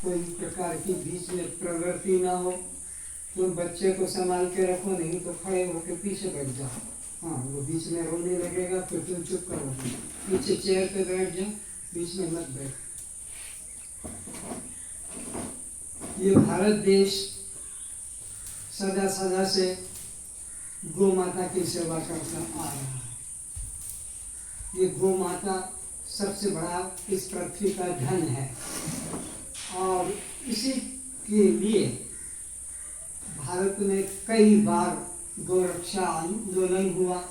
कोई प्रकार की बीच में प्रवृत्ति ना हो। तुम बच्चे को संभाल के रखो, नहीं तो खड़े होकर पीछे बैठ जाओ। हाँ, वो बीच में रोने लगेगा तो तुम चुप करो, पीछे चेयर पे बैठ जाओ, बीच में मत बैठ। ये भारत देश सदा सदा से गौ माता की सेवा करता आ रहा है। ये गौ माता सबसे बड़ा इस पृथ्वी का धन है, और इसी के लिए भारत में कई बार गौ रक्षा आंदोलन हुआ।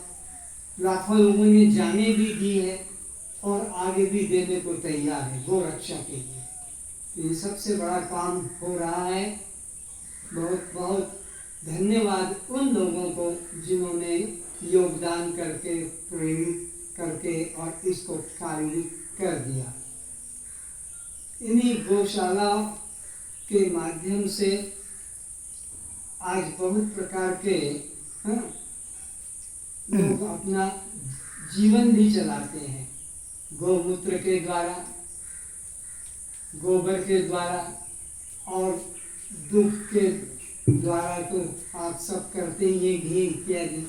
लाखों लोगों ने जाने भी दी है और आगे भी देने को तैयार है गौ रक्षा के लिए। ये सबसे बड़ा काम हो रहा है। बहुत बहुत धन्यवाद उन लोगों को जिन्होंने योगदान करके, प्रेरित करके और इसको कार्य कर दिया। इन्हीं गौशाला के माध्यम से आज बहुत प्रकार के लोग अपना जीवन भी चलाते हैं। गौमूत्र के द्वारा, गोबर के द्वारा और दूध के द्वारा तो आप सब करते ही हैं, घी इत्यादि।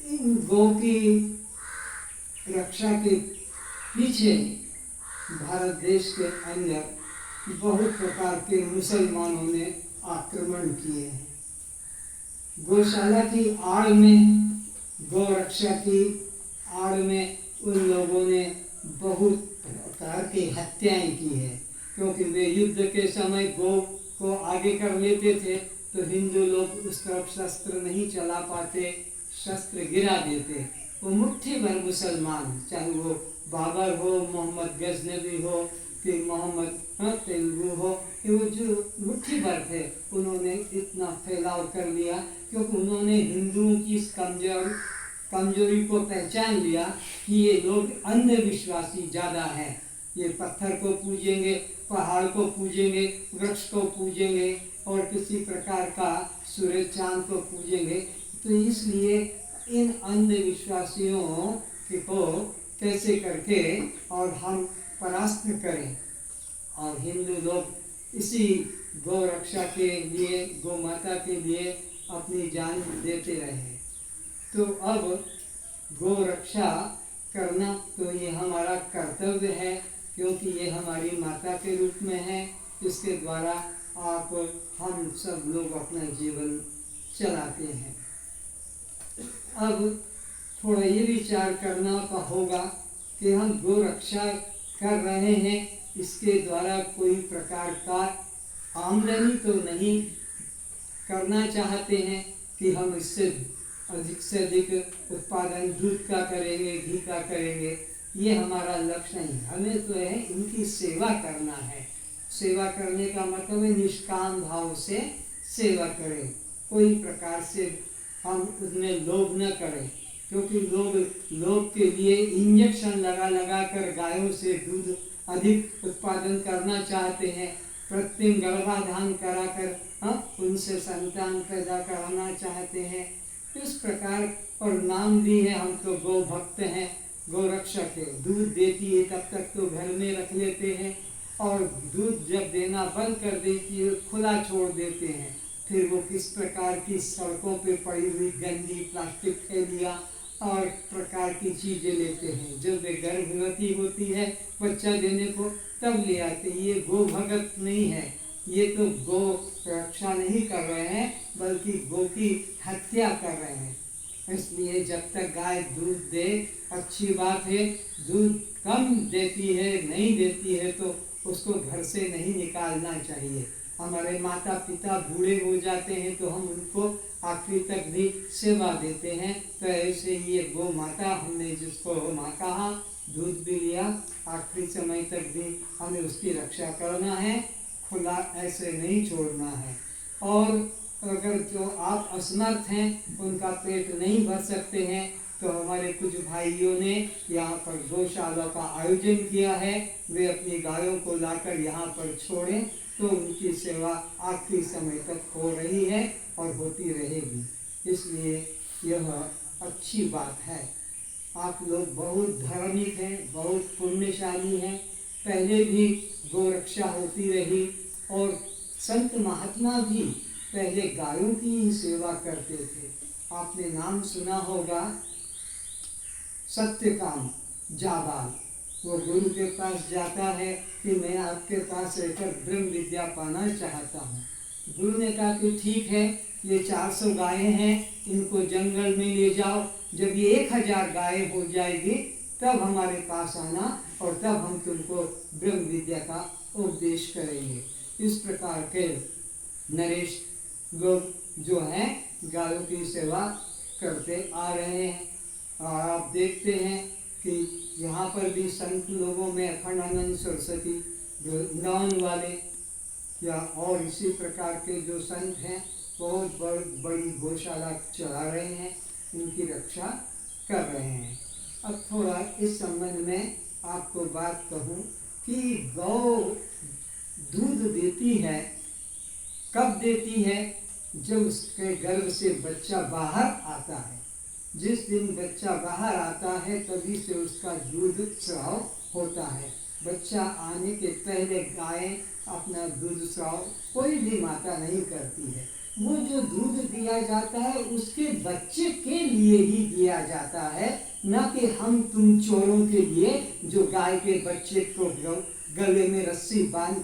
इन गौ की रक्षा के पीछे भारत देश के अंदर बहुत प्रकार के मुसलमानों ने आक्रमण किए हैं। गौशाला की आड़ में, गौ रक्षा की आड़ में उन लोगों ने बहुत प्रकार की हत्याएं की है, क्योंकि वे युद्ध के समय गौ को आगे कर लेते थे तो हिंदू लोग उस तरफ शस्त्र नहीं चला पाते, शस्त्र गिरा देते। वो मुट्ठी भर मुसलमान, चाहे वो बाबर हो, मोहम्मद गजनवी हो कि मोहम्मद तेलुगु हो, वो जो मुट्ठी भर थे, उन्होंने इतना फैलाव कर लिया क्योंकि उन्होंने हिंदुओं की इस कमजोरी को पहचान लिया कि ये लोग अंधविश्वासी ज़्यादा हैं। ये पत्थर को पूजेंगे, पहाड़ को पूजेंगे, वृक्ष को पूजेंगे और किसी प्रकार का सूरज चांद को पूजेंगे। तो इसलिए इन अंधविश्वासियों को कैसे करके और हम परास्त करें, और हिंदू लोग इसी गौ रक्षा के लिए, गौ माता के लिए अपनी जान देते रहे। तो अब गौ रक्षा करना तो ये हमारा कर्तव्य है, क्योंकि ये हमारी माता के रूप में है। इसके द्वारा हम सब लोग अपना जीवन चलाते हैं। अब थोड़ा ये विचार करना होगा कि हम गौ रक्षा कर रहे हैं, इसके द्वारा कोई प्रकार का आमदनी तो नहीं करना चाहते हैं कि हम इससे अधिक से अधिक उत्पादन दूध का करेंगे, घी का करेंगे। ये हमारा लक्ष्य नहीं। हमें तो है इनकी सेवा करना है। सेवा करने का मतलब है निष्काम भाव से सेवा करें, कोई प्रकार से हम उसमें लोभ न करें, क्योंकि लोग के लिए इंजेक्शन लगा कर गायों से दूध अधिक उत्पादन करना चाहते हैं, कृत्रिम गर्भाधान कराकर उनसे संतान पैदा कराना चाहते हैं। इस प्रकार, और नाम भी है, हम तो गौ भक्त हैं, गौ रक्षक है। दूध देती है तब तक तो घर में रख लेते हैं, और दूध जब देना बंद कर देती है खुला छोड़ देते हैं। फिर वो किस प्रकार की सड़कों पे पड़ी हुई गंदी प्लास्टिक थैलियाँ और प्रकार की चीज़ें लेते हैं। जब वे गर्भवती होती है बच्चा देने को तब ले आते हैं। ये गौ भगत नहीं है, ये तो गौ रक्षा नहीं कर रहे हैं, बल्कि गौ की हत्या कर रहे हैं। इसलिए जब तक गाय दूध दे अच्छी बात है, दूध कम देती है, नहीं देती है तो उसको घर से नहीं निकालना चाहिए। हमारे माता पिता बूढ़े हो जाते हैं तो हम उनको आखिरी तक भी सेवा देते हैं। तो ऐसे ये गौ माता, हमने जिसको माँ कहा, दूध भी लिया, आखिरी समय तक भी हमें उसकी रक्षा करना है, खुला ऐसे नहीं छोड़ना है। और अगर जो आप असमर्थ हैं, उनका पेट नहीं भर सकते हैं, तो हमारे कुछ भाइयों ने यहाँ पर गौशाला का आयोजन किया है। वे अपनी गायों को लाकर यहाँ पर छोड़ें, तो उनकी सेवा आखिरी समय तक हो रही है और होती रहेगी। इसलिए यह अच्छी बात है। आप लोग बहुत धार्मिक हैं, बहुत पुण्यशाली हैं, पहले भी गौ रक्षा होती रही और संत महात्मा भी पहले गायों की ही सेवा करते थे। आपने नाम सुना होगा सत्यकाम जाबाल। वो गुरु के पास जाता है कि मैं आपके पास रहकर ब्रह्म विद्या पाना चाहता हूँ। गुरु ने कहा कि ठीक है, ये 400 गायें हैं, इनको जंगल में ले जाओ, जब ये 1000 गायें हो जाएगी तब हमारे पास आना और तब हम तुमको ब्रह्म विद्या का उपदेश करेंगे। इस प्रकार के नरेश लोग जो हैं गायों की सेवा करते आ रहे हैं। और आप देखते हैं कि यहाँ पर भी संत लोगों में अखंडानंद सरस्वती वृंदावन वाले या और इसी प्रकार के जो संत हैं बहुत बड़ी गौशाला चला रहे हैं, इनकी रक्षा कर रहे हैं। अब थोड़ा इस संबंध में आपको बात कहूँ कि गौ दूध देती है, कब देती है? जब उसके गर्भ से बच्चा बाहर आता है। जिस दिन बच्चा बाहर आता है तभी से उसका दूध स्राव होता है। बच्चा आने के पहले गाय अपना दूध स्राव कोई भी माता नहीं करती है। वो जो दूध दिया जाता है उसके बच्चे के लिए ही दिया जाता है, न कि हम तुम चोरों के लिए जो गाय के बच्चे को गले में रस्सी बांध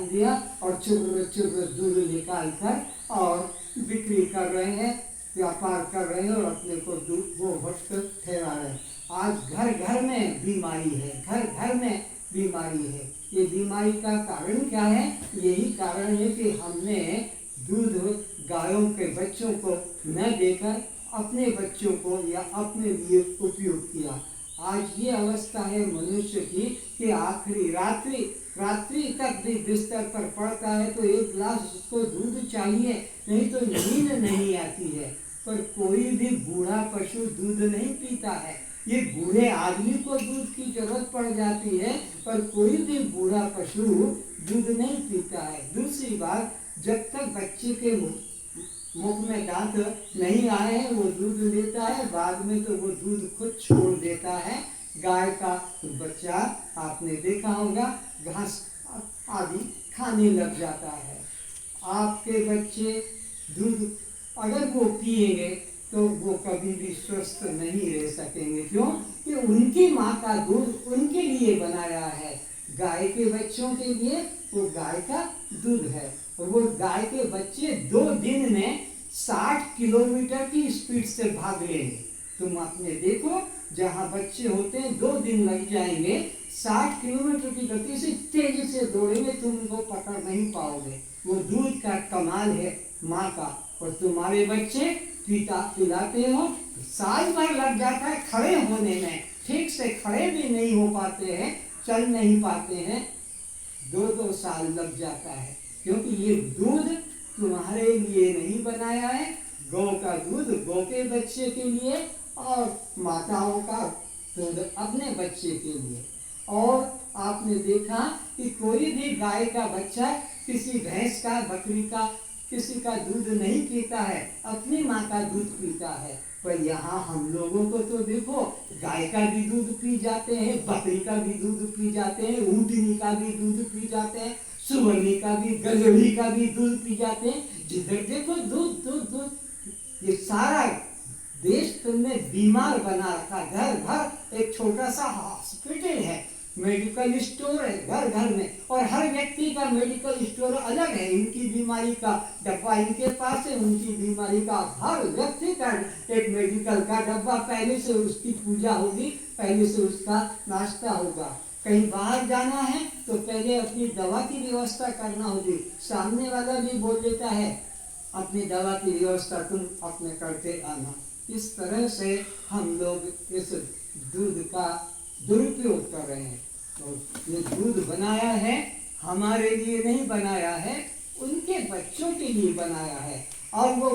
दिया और चुर्र चुर्र दूध निकाल कर और बिक्री कर रहे हैं, व्यापार कर रहे हैं और अपने को दूध वो भक्त ठहरा रहे हैं। आज घर घर में बीमारी है, घर घर में बीमारी है। ये बीमारी का कारण क्या है? यही कारण है कि हमने दूध गायों के बच्चों को न देकर अपने बच्चों को या अपने लिए उपयोग किया। आज ये अवस्था है मनुष्य की कि आखिरी रात्रि तक भी बिस्तर पर पड़ता है तो एक गिलास उसको दूध चाहिए, नहीं तो नींद नहीं आती है। पर कोई भी बूढ़ा पशु दूध नहीं पीता है। ये बूढ़े आदमी को दूध की जरूरत पड़ जाती है, पर कोई भी बूढ़ा पशु दूध नहीं पीता है। दूसरी बात, जब तक बच्चे के मुख में दांत नहीं आए हैं वो दूध लेता है, बाद में तो वो दूध खुद छोड़ देता है। गाय का बच्चा आपने देखा होगा घास आदि खाने लग जाता है। आपके बच्चे दूध अगर वो पिएंगे तो वो कभी भी स्वस्थ नहीं रह सकेंगे। क्यों? कि उनकी माँ का दूध उनके लिए बनाया है। गाय के बच्चों के लिए वो गाय का दूध है और वो गाय के बच्चे 2 दिन में 60 किलोमीटर की स्पीड से भाग लेंगे। तुम अपने देखो, जहाँ बच्चे होते हैं 2 दिन लग जाएंगे, 60 किलोमीटर की गति से तेजी से दौड़ेंगे, तुम उनको पकड़ नहीं पाओगे। वो दूध का कमाल है माँ का। और तुम्हारे बच्चे पिलाते हो, साल भर लग जाता है खड़े होने में, ठीक से खड़े भी नहीं हो पाते हैं, चल नहीं पाते हैं, 2-2 साल लग जाता है। क्योंकि ये दूध तुम्हारे लिए नहीं बनाया है। गौ का दूध गौ के बच्चे के लिए और माताओं का दूध अपने बच्चे के लिए। और आपने देखा कि कोई भी गाय का बच्चा किसी भैंस का, बकरी का, किसी का दूध नहीं पीता है, अपनी माँ का दूध पीता है। पर यहाँ हम लोगों को तो देखो, गाय का भी दूध पी जाते हैं, बकरी का भी दूध पी जाते हैं, ऊँटनी का भी दूध पी जाते हैं, सुवर्णी का भी, गजड़ी का भी दूध पी जाते हैं। जिधर देखो दूध दूध दूध। ये सारा देश तुमने बीमार बना रखा। घर घर एक छोटा सा हॉस्पिटल है, मेडिकल स्टोर है घर घर में, और हर व्यक्ति का मेडिकल स्टोर अलग है। इनकी बीमारी का डब्बा इनके पास है, उनकी बीमारी का हर व्यक्ति का एक मेडिकल का डब्बा। पहले से उसकी पूजा होगी, पहले से उसका नाश्ता होगा। कहीं बाहर जाना है तो पहले अपनी दवा की व्यवस्था करना होगी। सामने वाला भी बोल देता है अपनी दवा की व्यवस्था तुम अपने करके आना। इस तरह से हम लोग इस दूध का दुरुपयोग कर रहे हैं। तो ये दूध बनाया है, हमारे लिए नहीं बनाया है, उनके बच्चों के लिए बनाया है। और वो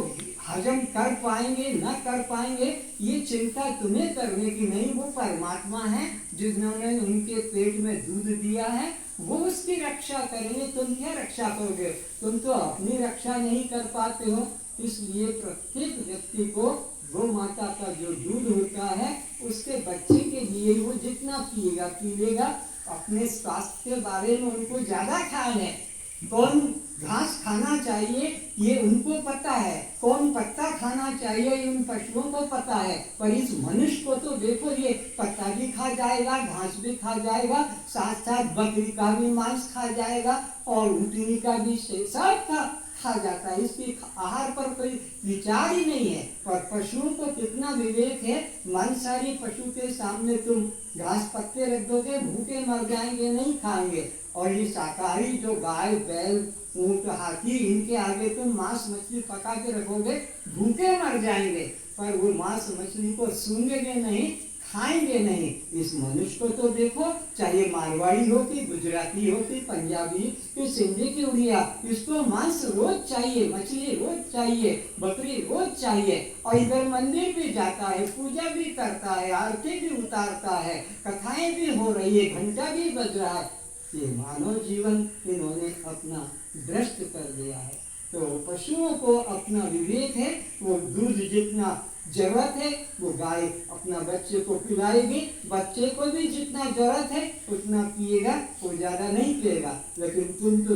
हजम कर पाएंगे न कर पाएंगे ये चिंता तुम्हें करने की नहीं। वो परमात्मा है जिन्होंने उनके पेट में दूध दिया है, वो उसकी रक्षा करेंगे। तुम क्या रक्षा करोगे? तुम तो अपनी रक्षा नहीं कर पाते हो। इसलिए प्रत्येक व्यक्ति को गौ माता का जो दूध होता है उसके बच्चे के लिए वो जितना पिएगा पी लेगा, अपने स्वास्थ्य के बारे में उनको ज्यादा ख्याल है। कौन घास खाना चाहिए ये उनको पता है, कौन पत्ता खाना चाहिए ये उन पशुओं को पता है। पर इस मनुष्य को तो देखो, ये पत्ता भी खा जाएगा, घास भी खा जाएगा, साथ साथ बकरी का भी मांस खा जाएगा और ऊँटनी का भी, सब खा जाता है। इसके आहार पर कोई विचार ही नहीं है। पर पशुओं को कितना विवेक है। मांसाहारी पशु के सामने तुम घास पत्ते रख दोगे, भूखे मर जाएंगे, नहीं खाएंगे। और ये शाकाहारी जो गाय, बैल, ऊंट, हाथी, इनके आगे तुम मांस मछली पका के रखोगे, भूखे मर जाएंगे। पर वो मांस मछली को सूंघेंगे नहीं, खाएंगे नहीं। इस मनुष्य को तो देखो, चाहे मारवाड़ी हो कि गुजराती हो कि पंजाबी कि सिंधी की उड़िया, इसको मांस रोज चाहिए, मछली रोज चाहिए, बकरी रोज चाहिए। और इधर मंदिर भी जाता है, पूजा भी करता है, आरती भी उतारता है, कथाएं भी हो रही है, घंटा भी बज रहा है। ये मानव जीवन इन्होंने अपना भ्रष्ट कर दिया है। तो पशुओं को अपना विवेक है। वो दूध जितना जरूरत है वो गाय अपना बच्चे को पिलाएगी, बच्चे को भी जितना जरूरत है उतना पिएगा, वो ज्यादा नहीं पिएगा। लेकिन तुम तो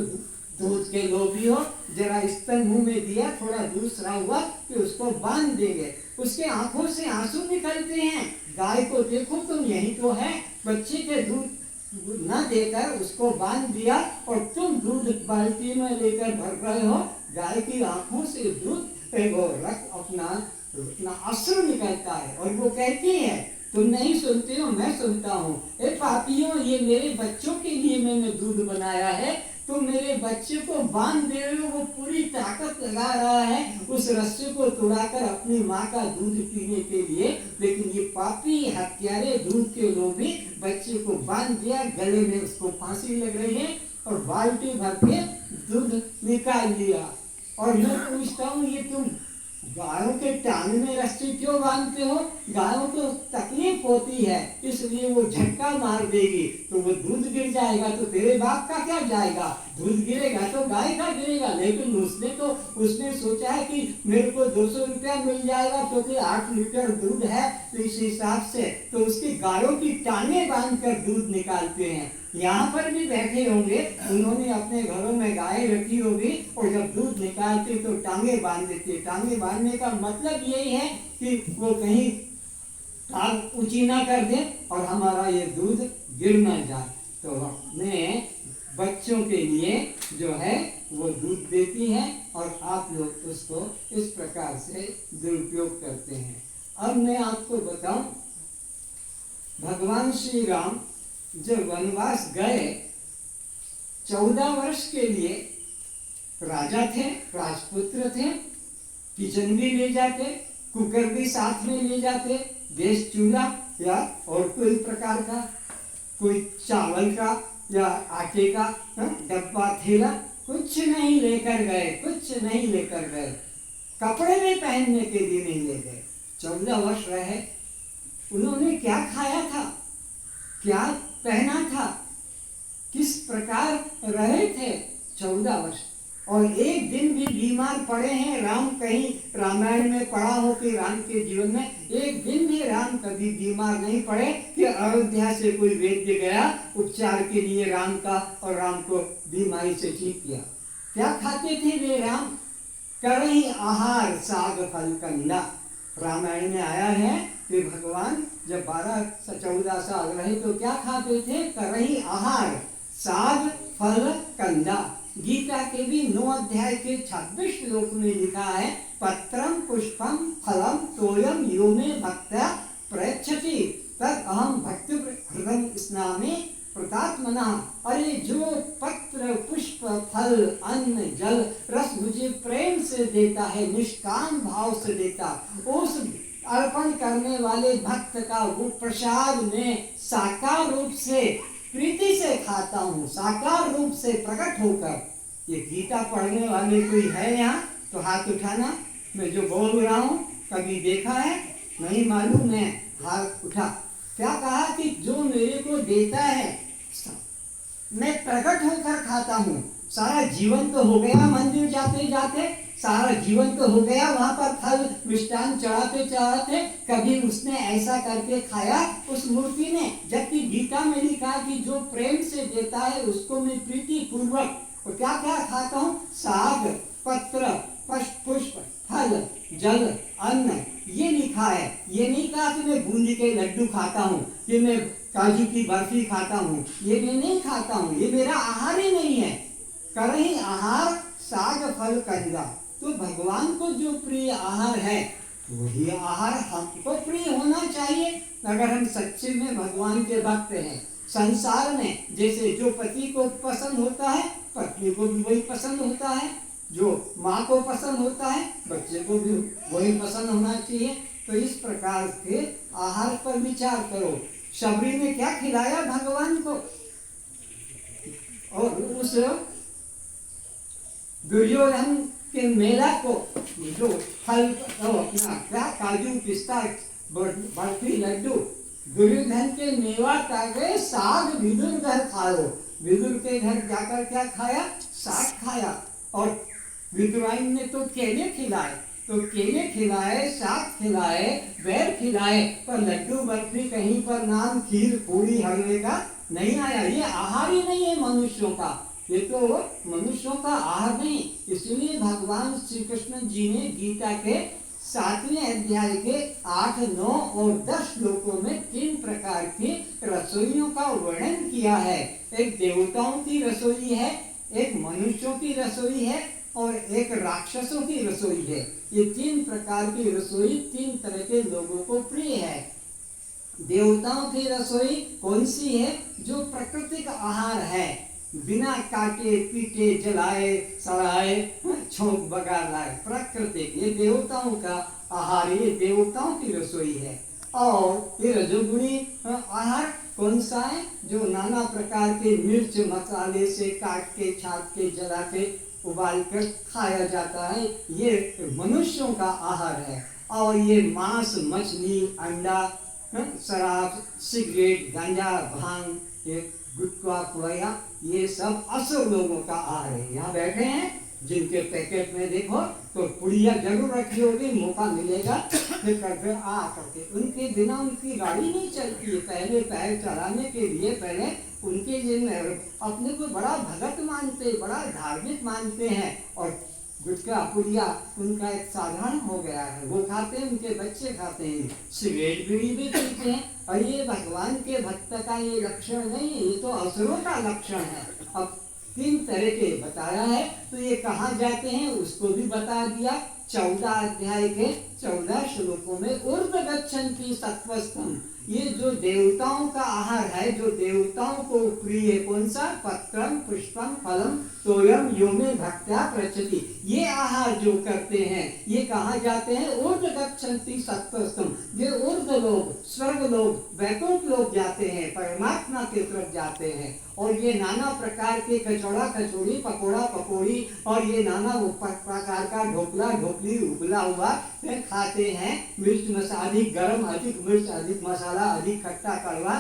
दूध के लोभी हो, जरा स्तन मुंह में दिया, थोड़ा दूसरा हुआ कि उसको बांध देंगे, उसके आंखों से आंसू निकलते हैं। गाय को देखो तुम, यही तो है, बच्चे के दूध न देकर उसको बांध दिया और तुम दूध बाल्टी में लेकर भर रहे हो। गाय की आंखों से दूध वो रक्त अपना अश्रु निकलता है और वो कहती है, तुम नहीं सुनते हो, मैं सुनता हूँ। ए पापियों, ये मेरे बच्चों के लिए मैंने दूध बनाया है, तुम मेरे बच्चे को बांध दे रहे हो। वो पूरी ताकत लगा रहा है उस रस्से को तोड़ाकर अपनी माँ का दूध पीने के लिए, लेकिन ये पापी हत्यारे दूध के लोभी बच्चे को बांध दिया, गले में उसको फांसी लग रही है और बाल्टी भर के दूध निकाल लिया। और मैं पूछता हूँ, ये तुम गायों के टांग में रस्सी क्यों बांधते हो? गायों को तकलीफ होती है, इसलिए वो झटका मार देगी तो वो दूध गिर जाएगा, तो तेरे बाप का क्या जाएगा? दूध गिरेगा तो गाय का गिरेगा। लेकिन उसने सोचा है कि मेरे को 200 रुपया मिल जाएगा क्योंकि 8 लीटर दूध है, तो इस हिसाब से तो उसकी गायों की टांगे बांधकर दूध निकालते हैं। यहाँ पर भी बैठे होंगे, उन्होंने अपने घरों में गाय रखी होगी और जब दूध निकालते तो टांगे बांध देते। टांगे बांधने का मतलब यही है कि वो कहीं टांग ऊंची ना कर दे और हमारा ये दूध गिर ना जाए। तो अपने बच्चों के लिए जो है वो दूध देती है और आप लोग उसको इस प्रकार से दुरुपयोग करते हैं। अब मैं आपको बताऊं, भगवान श्री राम जब वनवास गए, 14 वर्ष के लिए राजा थे, राजपुत्र थे, किचन भी ले जाते, कुकर भी साथ में ले जाते, गैस चूल्हा या और कोई प्रकार का, कोई चावल का या आटे का डब्बा, थैला, कुछ नहीं लेकर गए, कुछ नहीं लेकर गए। कपड़े भी पहनने के लिए नहीं ले गए। 14 वर्ष रहे, उन्होंने क्या खाया था, क्या पहना था, किस प्रकार रहे थे 14 वर्ष। और एक दिन भी बीमार पड़े हैं राम? कहीं रामायण में पढ़ा हो कि राम के जीवन में एक दिन भी राम कभी बीमार नहीं पड़े कि अयोध्या से कोई वैद्य गया उपचार के लिए राम का और राम को बीमारी से ठीक किया? क्या खाते थे वे राम? करही आहार साग फल कंदा। रामायण में आया है कि भगवान जब 12-14 साल रहे तो क्या खाते थे? करही आहार साग फल कंदा। गीता के भी 9 अध्याय के 26 श्लोक में लिखा है, पत्रम पुष्पम फलम तोयम यो मे भक्त्या प्रयच्छति तद अहम भक्ति हृदय स्नामे प्रतात्मना। अरे जो पत्र पुष्प फल अन्न जल रस मुझे प्रेम से देता है, निष्काम भाव से देता, उस अर्पण करने वाले भक्त का वो प्रसाद में साकार रूप से प्रीति से खाता हूँ, साकार रूप से प्रकट होकर। ये गीता पढ़ने वाले कोई है यहाँ तो हाथ उठाना। मैं जो बोल रहा हूँ कभी देखा है? नहीं मालूम है, हाथ उठा। क्या कहा कि जो मेरे को देता है मैं प्रकट होकर खाता हूँ। सारा जीवन तो हो गया मंदिर जाते जाते, सारा जीवन तो हो गया वहां पर फल मिष्टान चढ़ाते चढ़ाते, कभी उसने ऐसा करके खाया उस मूर्ति ने? जबकि गीता में लिखा कि जो प्रेम से देता है उसको मैं प्रीति पूर्वक क्या क्या खाता हूँ, साग पत्र पुष्प फल जल अन्न, ये लिखा है। ये नहीं कहा कि मैं बूंदी के लड्डू खाता हूँ, कि मैं काजू की बर्फी खाता हूँ, ये मैं नहीं खाता हूँ, ये मेरा आहार ही नहीं है। करही आहार साग फल कंदा, तो भगवान को जो प्रिय आहार है वही आहार हमको प्रिय होना चाहिए, अगर हम सच्चे में भगवान के भक्त हैं। संसार में जैसे जो पति को पसंद होता है पत्नी को भी वही पसंद होता है, जो माँ को पसंद होता है बच्चे को भी वही पसंद होना चाहिए। तो इस प्रकार के आहार पर विचार करो। शबरी ने क्या खिलाया भगवान को, और उस दुर्योधन के मेला को जो फल अपना क्या काजू पिस्ता बर्फी लड्डू, दुर्योधन के मेवा गए साग विदुर घर खाओ। विदुर के घर जाकर क्या खाया, साग खाया। और विदुराइन ने तो केले खिलाए, तो केले खिलाए, साग खिलाए, बैर खिलाए, पर लड्डू बर्फी कहीं पर नाम खीर पूरी हलवे का नहीं आया। ये आहार ही नहीं है मनुष्यों का, ये तो मनुष्यों का आहार नहीं। इसलिए भगवान श्री कृष्ण जी ने गीता के 7वें अध्याय के 8, 9 और 10 श्लोकों में 3 प्रकार की रसोइयों का वर्णन किया है। एक देवताओं की रसोई है, एक मनुष्यों की रसोई है और एक राक्षसों की रसोई है। ये 3 प्रकार की रसोई 3 तरह के लोगों को प्रिय है। देवताओं की रसोई कौन सी है? जो प्राकृतिक आहार है, बिना काटे पीटे जलाए सड़ाए छोंक बगार लाए, प्राकृतिक, ये देवताओं का आहार, ये देवताओं की रसोई है। और ये रजोगुणी आहार कौन सा है? जो नाना प्रकार के मिर्च मसाले से काट के छाप के जला के उबाल कर खाया जाता है, ये मनुष्यों का आहार है। और ये मांस मछली अंडा शराब सिगरेट गांजा भांग ये गुटखा पुड़िया, ये सब असुर लोगों का आहार है। यहाँ बैठे हैं जिनके पैकेट में देखो तो पुड़िया जरूर रखी होगी, मौका मिलेगा फिर आ करके, उनके बिना उनकी गाड़ी नहीं चलती है। पहले पैर चलाने के लिए पहले उनके जिन अपने को बड़ा भगत मानते, बड़ा धार्मिक मानते हैं, और गुटखा पुड़िया उनका एक साधारण हो गया है, वो खाते हैं, उनके बच्चे खाते हैं, सिगरेट बीड़ी भी पीते हैं। और ये भगवान के भक्त का ये लक्षण नहीं है, ये तो असुरों का लक्षण है। अब 3 तरह के बताया है, तो ये कहाँ जाते हैं उसको भी बता दिया। 14 अध्याय के 14 श्लोकों में ऊर्ध्व गच्छन्ति सत्त्वस्थम्, ये जो देवताओं का आहार है, जो देवताओं को प्रिय है, कौन सा? पत्रम पुष्पम फलम तोयम यो मे भक्त्या प्रचति, ये आहार जो करते हैं ये कहाँ जाते हैं? ऊर्ध्व गच्छन्ति सत्त्वस्थम्, ये ऊर्ध्व लोग, स्वर्ग लोग, वैकुंठ लोग जाते हैं, परमात्मा के तरफ जाते हैं। और ये नाना प्रकार के कचौड़ा कचौड़ी पकोड़ा पकौड़ी और ये नाना प्रकार का ढोकला ढोकली उबला हुआ खाते हैं। मिर्च मसाला अधिक गरम, अधिक मिर्च, अधिक मसाला, अधिक खट्टा कड़वा,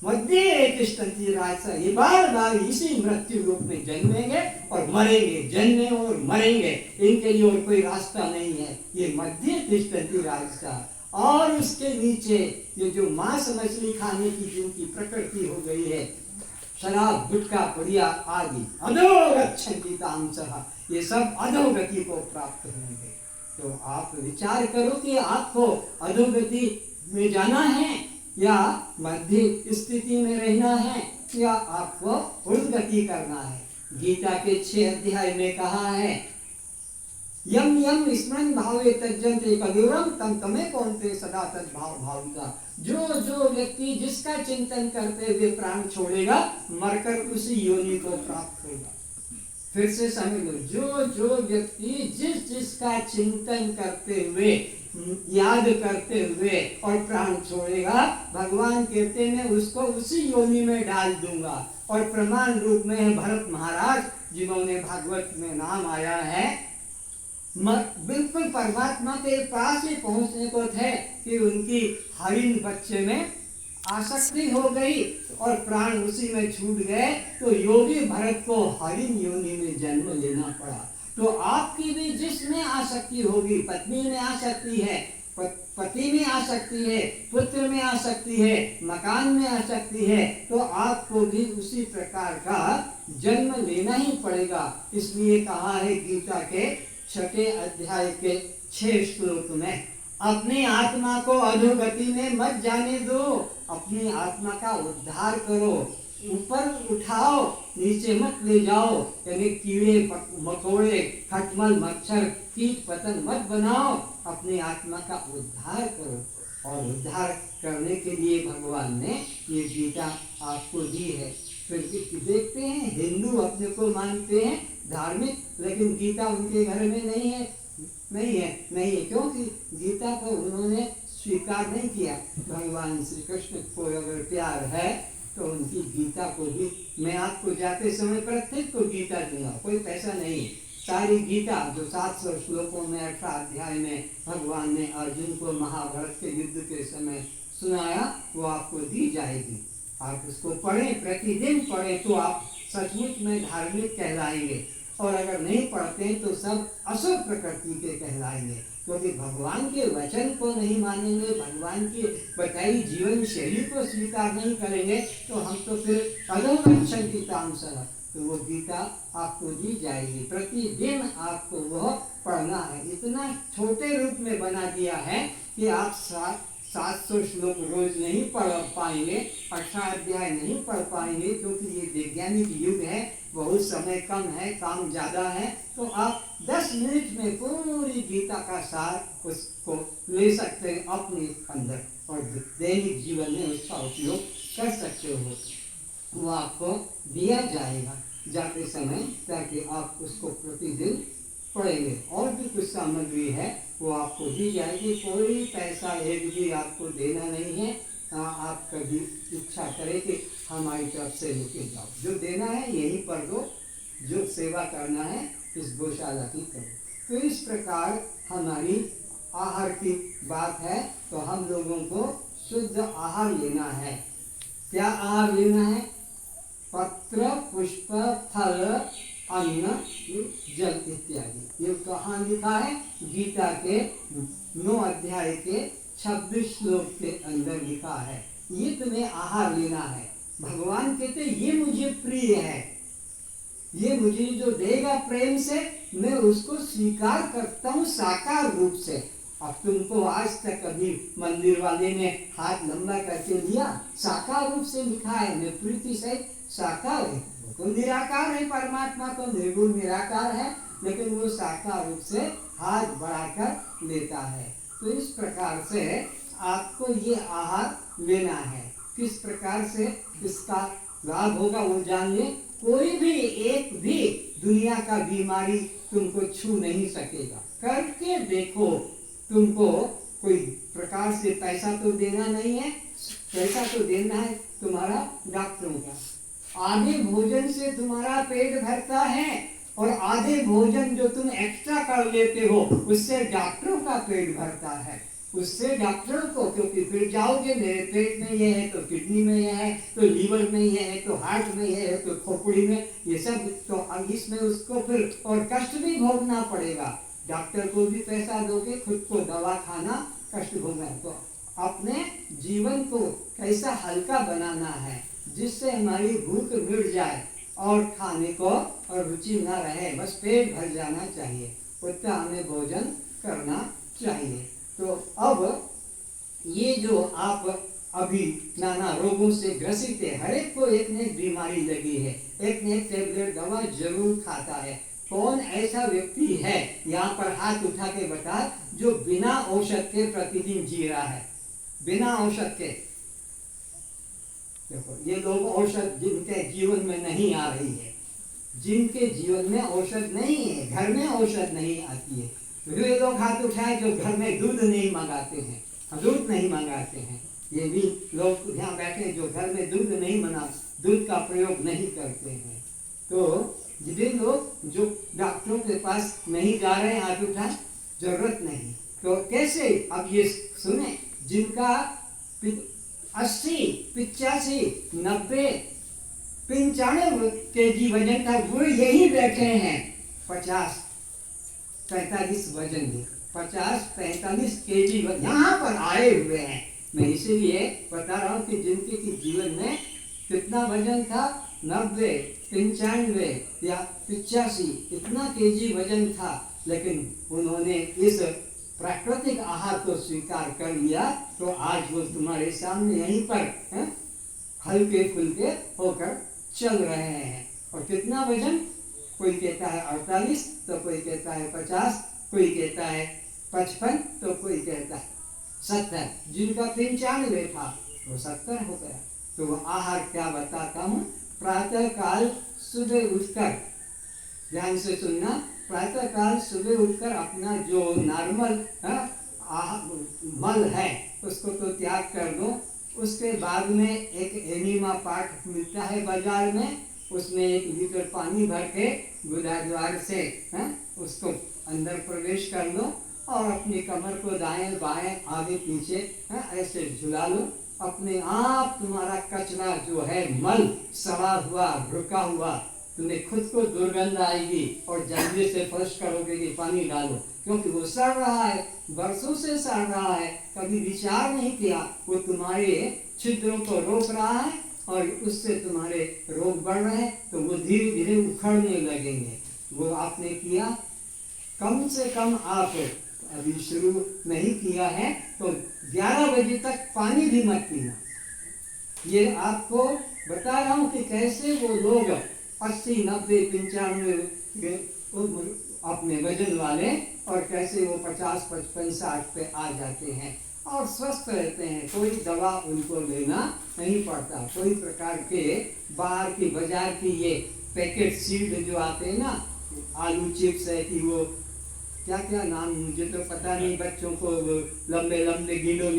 मध्य तिष्ठन्ति राजसा, ये बार बार इसी मृत्यु लोक में जन्मेंगे और मरेंगे, जन्मे और मरेंगे, इनके लिए और कोई रास्ता नहीं है। ये मध्य तिष्ठन्ति राजसा। और उसके नीचे ये जो मांस मछली खाने की जिनकी प्रकृति हो गई है, शराब गुटखा पुड़िया आदि, अधोगच्छन्ति तामसः, ये सब अधोगति को प्राप्त होंगे। तो आप विचार करो कि आपको अधोगति में जाना है या मध्य स्थिति में रहना है या आपको उन्नति करना है। गीता के 6 अध्याय में कहा है, यम यम स्मरण भावे तज्जन्ते कबीरम तम तमे कौन्ते सदा तद्भाव भाविका, जो जो व्यक्ति जिसका चिंतन करते हुए प्राण छोड़ेगा मरकर उसी योनि को प्राप्त होगा। फिर से समझ लो, जो जो व्यक्ति जिस जिसका चिंतन करते हुए याद करते हुए और प्राण छोड़ेगा, भगवान कहते हैं उसको उसी योनि में डाल दूंगा। और प्रमाण रूप में भरत महाराज जिन्होंने भागवत में नाम आया है, बिल्कुल परमात्मा के पास ही पहुंचने को थे कि उनकी हरिण बच्चे में आसक्ति हो गई और प्राण उसी में छूट गए, तो योगी भरत को हरिण योनि में जन्म लेना पड़ा। तो आपकी भी जिसमें आसक्ति होगी, पत्नी में आसक्ति है, पति में आसक्ति है, पुत्र में आसक्ति है, मकान में आसक्ति है, तो आपको भी उसी प्रकार का जन्म लेना ही पड़ेगा। इसलिए कहा है गीता के 6 अध्याय के 6 श्लोक में, अपनी आत्मा को अधोगति में मत जाने दो, अपनी आत्मा का उद्धार करो, ऊपर उठाओ, नीचे मत ले जाओ। यानी कीड़े मकोड़े, खटमल, मच्छर, कीट पतंग मत बनाओ, अपनी आत्मा का उद्धार करो। और उद्धार करने के लिए भगवान ने ये गीता आपको दी है। फिर देखते हैं हिंदू अपने को मानते हैं धार्मिक, लेकिन गीता उनके घर में नहीं है, नहीं है, क्योंकि गीता को उन्होंने स्वीकार नहीं किया। भगवान श्री कृष्ण को अगर प्यार है तो उनकी गीता को भी, मैं आपको जाते समय प्रत्येक को गीता दूंगा, कोई पैसा नहीं। सारी गीता जो 700 श्लोकों में 18 अध्याय में भगवान ने अर्जुन को महाभारत के युद्ध के समय सुनाया, वो आपको दी जाएगी। आप उसको पढ़ें, प्रतिदिन पढ़ें, तो आप सचमुच में धार्मिक कहलाएंगे। और अगर नहीं पढ़ते हैं तो सब असुर प्रकृति के कहलाएंगे, क्योंकि भगवान के वचन को नहीं मानेंगे, भगवान की बताई जीवन शैली को स्वीकार नहीं करेंगे, तो हम तो फिर अधोगच्छन्ति तामसः। तो वो गीता आपको दी जाएगी, प्रतिदिन आपको वह पढ़ना है। इतना छोटे रूप में बना दिया है कि आप 700 श्लोक रोज नहीं पढ़ पाएंगे, 18 अध्याय नहीं पढ़ पाएंगे, क्योंकि ये वैज्ञानिक युग है, बहुत समय कम है, काम ज़्यादा है। तो आप 10 मिनट में पूरी गीता का सार उसको ले सकते हैं अपने अंदर, और दैनिक जीवन में उसका उपयोग कर सकते हो। वो आपको दिया जाएगा जाते समय, ताकि आप उसको प्रतिदिन पढ़ेंगे। और भी कुछ सामग्री है वो आपको दी जाएगी, कोई पैसा एक भी आपको देना नहीं है। आप कभी इच्छा करें कि हमारी तरफ से लेके जाओ, जो देना है यहीं पर दो, जो सेवा करना है इस गौशाला की करो। तो इस प्रकार हमारी आहार की बात है, तो हम लोगों को शुद्ध आहार लेना है। क्या आहार लेना है? पत्र, पुष्प, फल, अन्न, जल इत्यादि। ये कहाँ लिखा है? गीता के 9 अध्याय के 26 श्लोक के अंदर लिखा है। ये तुम्हें आहार लेना है। भगवान कहते ये मुझे प्रिय है, ये मुझे जो देगा प्रेम से, मैं उसको स्वीकार करता हूँ साकार रूप से। अब तुमको आज तक कभी मंदिर वाले ने हाथ लंबा करके लिया? साकार रूप से लिखा है, मैं प्रीति से साकार है। वो निराकार है, परमात्मा तो निर्गुण निराकार है, लेकिन वो साकार रूप से हाथ बढ़ाकर लेता है। तो इस प्रकार से आपको ये आहार लेना है। किस प्रकार से इसका लाभ होगा वो जानिए। कोई भी एक भी दुनिया का बीमारी तुमको छू नहीं सकेगा। करके देखो, तुमको कोई प्रकार से पैसा तो देना नहीं है, पैसा तो देना है तुम्हारा डॉक्टरों का। आधे भोजन से तुम्हारा पेट भरता है, और आधे भोजन जो तुम एक्स्ट्रा कर लेते हो उससे डॉक्टरों का पेट भरता है। उससे डॉक्टरों को, क्योंकि फिर जाओगे मेरे पेट में ये है तो किडनी में ये है, तो लीवर में ये है, तो हार्ट में ये है, तो खोपड़ी में ये सब, तो अब इसमें उसको फिर और कष्ट भी भोगना पड़ेगा। डॉक्टर को भी पैसा दोगे, खुद को दवा खाना, कष्ट भोगना। तो अपने जीवन को कैसा हल्का बनाना है, जिससे हमारी भूख मिट जाए और खाने को और रुचि ना रहे, बस पेट भर जाना चाहिए, उतना हमें भोजन करना चाहिए। तो अब ये जो आप अभी नाना रोगों से ग्रसित है, हर एक को एक न एक बीमारी लगी है, एक न एक टेबलेट दवा जरूर खाता है। कौन ऐसा व्यक्ति है यहाँ पर हाथ उठा के बता, जो बिना औषध के प्रतिदिन जी रहा है? बिना औषध के। देखो ये लोग औषध जिनके जीवन में नहीं आ रही है, जिनके जीवन में औषध नहीं है, घर में औषध नहीं आती है, वे लोग हाथ उठाए जो घर में दूध नहीं मंगाते हैं, दूध नहीं मंगाते हैं। ये भी लोग यहाँ बैठे जो घर में दूध नहीं बना, दूध का प्रयोग नहीं करते हैं। तो ये लोग जो डॉक्टरों के पास नहीं जा रहे हैं, हाथ उठाए, जरूरत नहीं। तो कैसे? अब ये सुने, जिनका 80, 85, 90, 95 केजी वजन था, वो यही बैठे हैं 50, 45 वजन में, 50-45 केजी यहाँ पर आए हुए हैं। मैं इसीलिए बता रहा हूँ कि जिनके की जीवन में कितना वजन था, 90, 95 या 85 इतना केजी वजन था, लेकिन उन्होंने इस प्राकृतिक आहार को स्वीकार कर लिया, तो आज वो तुम्हारे सामने यहीं पर हल्के फुल्के होकर चल रहे हैं। और कितना वजन, कोई कहता है 48, तो कोई कहता है 50, कोई कहता है 55, तो कोई कहता है 70। जिनका 95 था वो 70 हो गया। तो वो आहार क्या बताता हूँ, प्रातः काल सुबह उठकर, ध्यान से सुनना, प्रातः काल सुबह उठकर अपना जो नॉर्मल मल है उसको तो त्याग कर दो। उसके बाद में एक एनिमा पार्ट मिलता है बाजार में, उसमें 1 लीटर पानी भर के गुदाद्वार से उसको अंदर प्रवेश कर लो और अपनी कमर को दाएं बाएं आगे पीछे ऐसे झुला लो। अपने आप तुम्हारा कचरा जो है, मल सड़ा हुआ रुका हुआ, तुम्हें खुद को दुर्गंध आएगी और जल्दी से फर्श करोगे कि पानी डालो, क्योंकि वो सड़ रहा है, बरसों से सड़ रहा है, कभी विचार नहीं किया, वो तुम्हारे छिद्रों को रोक रहा है और उससे तुम्हारे रोग बढ़ रहे हैं, तो वो धीरे धीरे उखड़ने लगेंगे। वो आपने किया, कम से कम आप अभी शुरू नहीं किया है तो 11 बजे तक पानी भी मत पीना। ये आपको बता रहा हूँ कि कैसे वो लोग 80, 90, 95 अपने वजन वाले, और कैसे वो 50, 55, 60 पे आ जाते हैं और स्वस्थ रहते हैं। कोई दवा उनको लेना नहीं पड़ता, कोई प्रकार के बाहर की बाजार की ये पैकेट सीड जो आते हैं ना, आलू चिप्स है कि वो क्या क्या नाम मुझे तो पता नहीं, बच्चों को लंबे लंबे गिनों